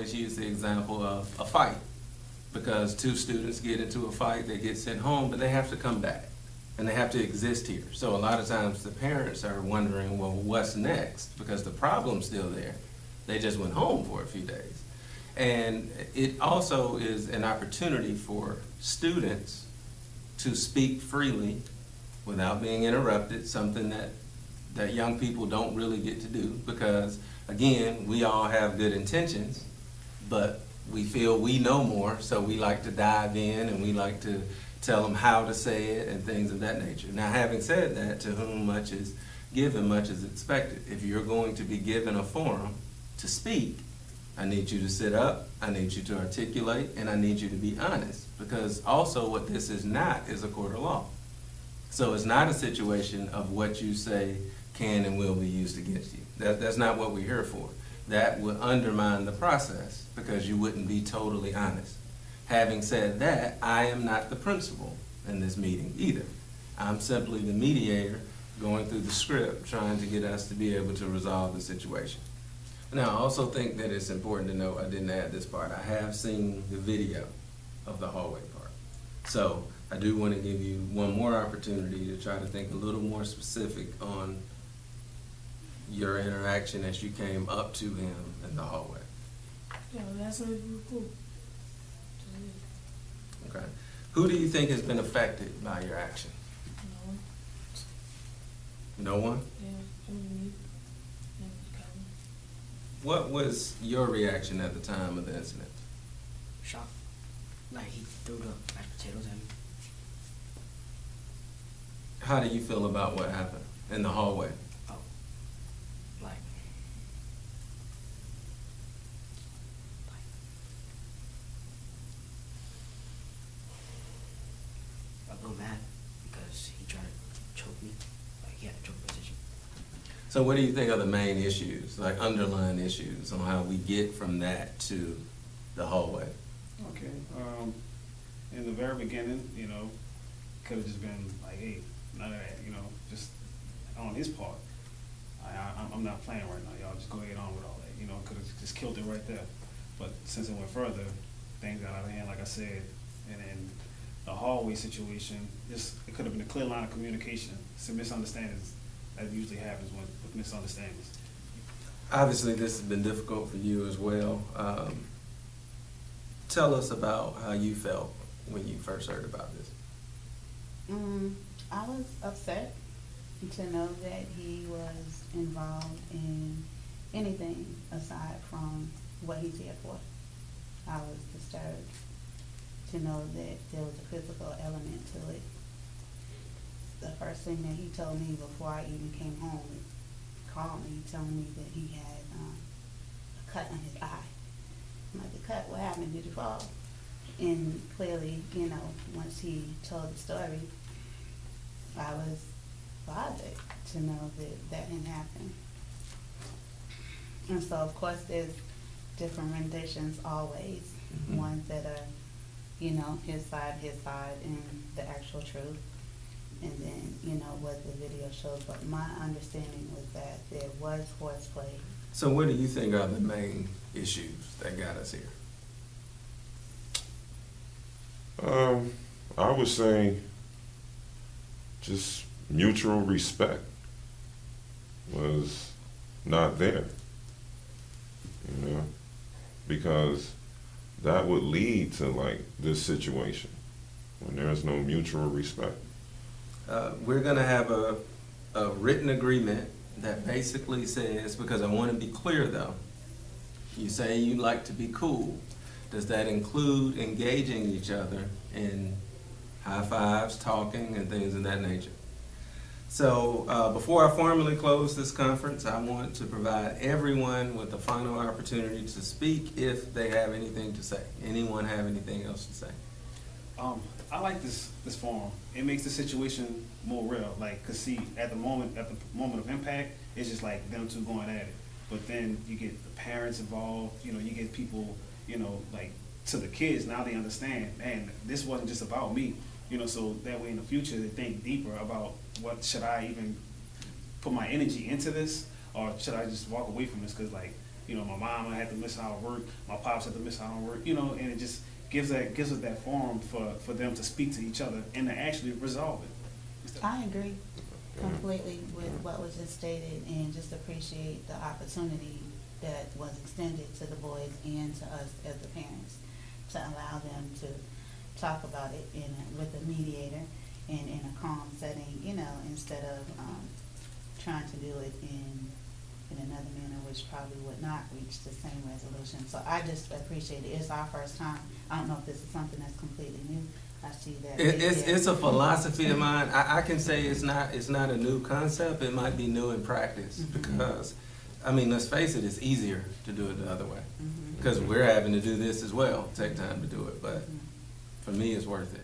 always use the example of a fight, because two students get into a fight, they get sent home, but they have to come back and they have to exist here. So a lot of times the parents are wondering, well, what's next? Because the problem's still there. They just went home for a few days. And it also is an opportunity for students to speak freely without being interrupted, something that young people don't really get to do, because again, we all have good intentions, but we feel we know more, so we like to dive in and we like to tell them how to say it and things of that nature. Now, having said that, to whom much is given, much is expected. If you're going to be given a forum to speak, I need you to sit up, I need you to articulate, and I need you to be honest, because also what this is not is a court of law. So it's not a situation of what you say can and will be used against you. That's not what we're here for. That would undermine the process because you wouldn't be totally honest. Having said that, I am not the principal in this meeting either. I'm simply the mediator going through the script, trying to get us to be able to resolve the situation. Now, I also think that it's important to note, I didn't add this part, I have seen the video of the hallway part. So I do want to give you one more opportunity to try to think a little more specific on your interaction as you came up to him in the hallway. Yeah, that's really cool. Okay. Who do you think has been affected by your action? No. No one? Yeah, me. What was your reaction at the time of the incident? Shock. Like he threw the mashed potatoes at me. How do you feel about what happened in the hallway? Oh. Like I'm a little mad because he tried to choke me. Like he had a choke position. So what do you think are the main issues, like underlying issues on how we get from that to the hallway? Okay. In the very beginning, could have just been like, hey, none of that, just on his part. I'm not playing right now, y'all. Just go ahead on with all that. Could have just killed it right there. But since it went further, things got out of hand, like I said. And then the hallway situation, it could have been a clear line of communication. Some misunderstandings that usually happens with misunderstandings. Obviously, this has been difficult for you as well. Tell us about how you felt when you first heard about this. I was upset to know that he was involved in anything aside from what he's here for. I was disturbed to know that there was a physical element to it. The first thing that he told me before I even came home, called me telling me that he had a cut on his eye. I'm like, the cut, what happened? Did you fall? And clearly, once he told the story, I was bothered to know that that didn't happen. And so, of course, there's different renditions always, ones that are, his side, and the actual truth. And then, what the video shows. But my understanding was that there was horseplay. So what do you think are the main issues that got us here? I would say just mutual respect was not there, because that would lead to like this situation when there's no mutual respect. We're going to have a written agreement that basically says, because I want to be clear though, you say you like to be cool. Does that include engaging each other in high fives, talking, and things of that nature? So before I formally close this conference, I want to provide everyone with the final opportunity to speak if they have anything to say. Anyone have anything else to say? I like this forum. It makes the situation more real. Like, cause see, at the moment of impact, it's just like them two going at it. But then you get the parents involved. You get people. Like to the kids now they understand. Man, this wasn't just about me. So that way in the future they think deeper about should I even put my energy into this, or should I just walk away from this? Cause like You know, my mom had to miss out on work, my pops had to miss out on work, you know, and it just gives us that forum for them to speak to each other and to actually resolve it. I agree completely with what was just stated and just appreciate the opportunity that was extended to the boys and to us as the parents to allow them to talk about it with a mediator and in a calm setting, you know, instead of trying to do it in another manner, which probably would not reach the same resolution. So I just appreciate it. It's our first time. I don't know if this is something that's completely new. I see that. It's a philosophy of mine. I can say it's not a new concept. It might be new in practice because, I mean, let's face it, it's easier to do it the other way because we're having to do this as well. Take time to do it, but for me, it's worth it.